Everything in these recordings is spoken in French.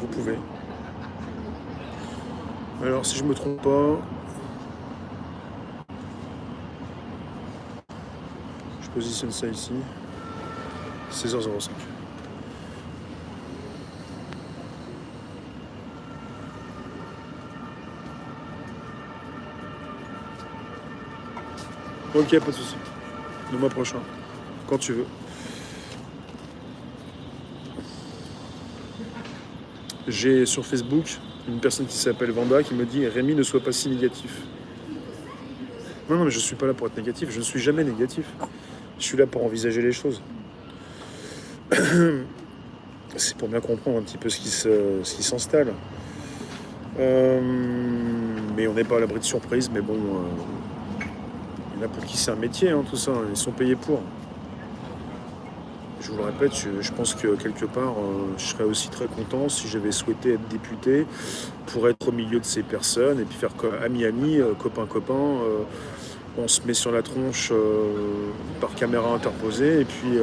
vous pouvez. Alors si je me trompe pas, je positionne ça ici. 16h05. Ok, pas de souci. Le mois prochain, quand tu veux. J'ai sur Facebook une personne qui s'appelle Vanda qui me dit Rémi, ne sois pas si négatif. Non, non, mais je suis pas là pour être négatif, je ne suis jamais négatif. Je suis là pour envisager les choses. C'est pour bien comprendre un petit peu ce qui s'installe. Mais on n'est pas à l'abri de surprises, mais bon, il y en a pour qui c'est un métier, hein, tout ça, ils sont payés pour. Je vous le répète, je pense que quelque part, je serais aussi très content si j'avais souhaité être député pour être au milieu de ces personnes et puis faire ami-ami, copain-copain. On se met sur la tronche par caméra interposée et puis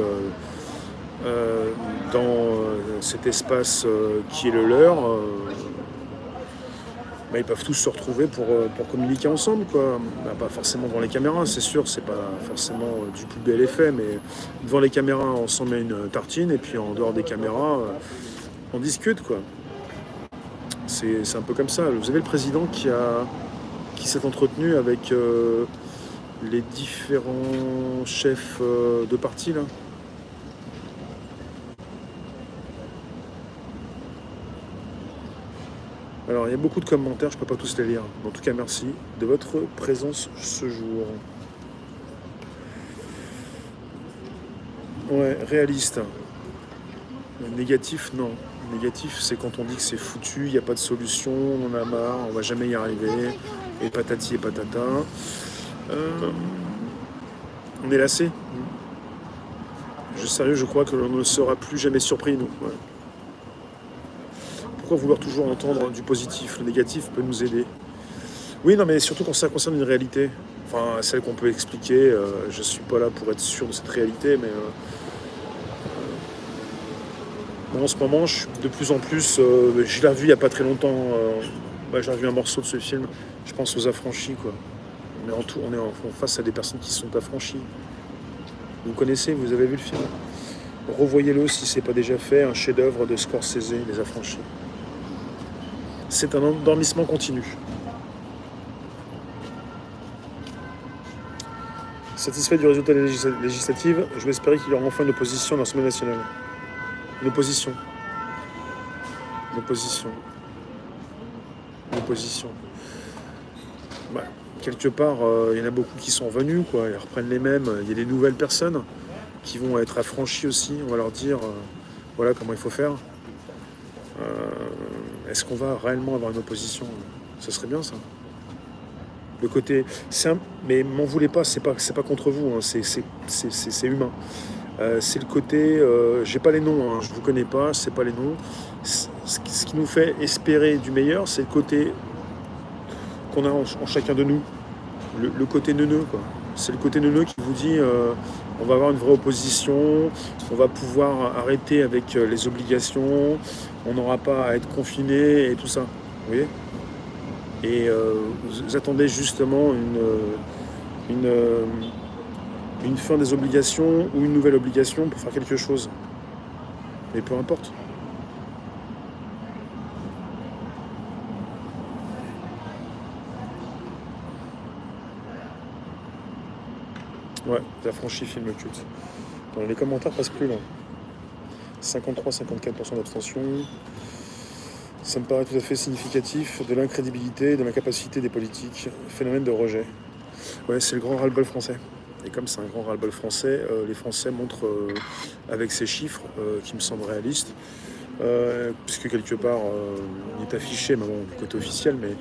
dans cet espace qui est le leur, ils peuvent tous se retrouver pour communiquer ensemble, quoi. Pas forcément devant les caméras, c'est sûr, c'est pas forcément du plus bel effet, mais devant les caméras, on s'en met une tartine, et puis en dehors des caméras, on discute, quoi. C'est un peu comme ça. Vous avez le président qui s'est entretenu avec les différents chefs de parti, là. Alors, il y a beaucoup de commentaires, je ne peux pas tous les lire. En tout cas, merci de votre présence ce jour. Ouais, réaliste. Négatif, non. Négatif, c'est quand on dit que c'est foutu, il n'y a pas de solution, on en a marre, on va jamais y arriver, et patati et patata. On est lassé. Sérieux, je crois que l'on ne sera plus jamais surpris, nous. Ouais. Pourquoi vouloir toujours entendre du positif? Le négatif peut nous aider. Oui, non, mais surtout quand ça concerne une réalité. Enfin, celle qu'on peut expliquer. Je ne suis pas là pour être sûr de cette réalité, mais en ce moment, je suis de plus en plus. Je l'ai revu il n'y a pas très longtemps. J'ai revu un morceau de ce film. Je pense aux affranchis, quoi. On est en face à des personnes qui sont affranchies. Vous connaissez, vous avez vu le film? Revoyez-le si ce n'est pas déjà fait. Un chef-d'œuvre de Scorsese, Les Affranchis. C'est un endormissement continu. Satisfait du résultat des législatives, je vais espérer qu'il y aura enfin une opposition dans l'Assemblée nationale. Une opposition. Une opposition. Une opposition. Bah, quelque part, il y en a beaucoup qui sont venus, quoi. Ils reprennent les mêmes. Il y a des nouvelles personnes qui vont être affranchies aussi. On va leur dire voilà comment il faut faire. Est-ce qu'on va réellement avoir une opposition? Ce serait bien, ça. Le côté, mais m'en voulez pas, c'est pas contre vous, hein, c'est humain. C'est le côté, j'ai pas les noms, hein, je vous connais pas, c'est pas les noms. Ce qui nous fait espérer du meilleur, c'est le côté qu'on a en chacun de nous, le côté neuneux, quoi. C'est le côté neuneux qui vous dit, on va avoir une vraie opposition, on va pouvoir arrêter avec les obligations, on n'aura pas à être confiné et tout ça, vous voyez. Et vous attendez justement une fin des obligations ou une nouvelle obligation pour faire quelque chose. Mais peu importe. Ouais, Les Affranchis, film culte. Dans les commentaires passent plus loin. 53-54% d'abstention. Ça me paraît tout à fait significatif de l'incrédibilité, de l'incapacité des politiques. Phénomène de rejet. Ouais, c'est le grand ras-le-bol français. Et comme c'est un grand ras-le-bol français, les Français montrent avec ces chiffres qui me semblent réalistes, puisque quelque part il est affiché, mais bon, du côté officiel, mais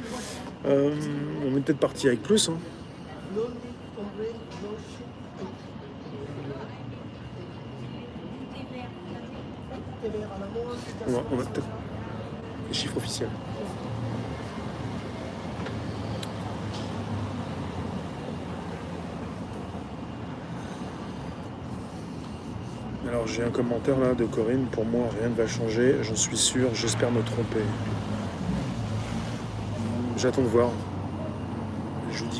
on est peut-être parti avec plus. Hein. On a peut-être les chiffres officiels. Alors Alors j'ai un commentaire là de Corinne, pour moi rien ne va changer, j'en suis sûr, j'espère me tromper. J'attends de voir. Je vous dis pas.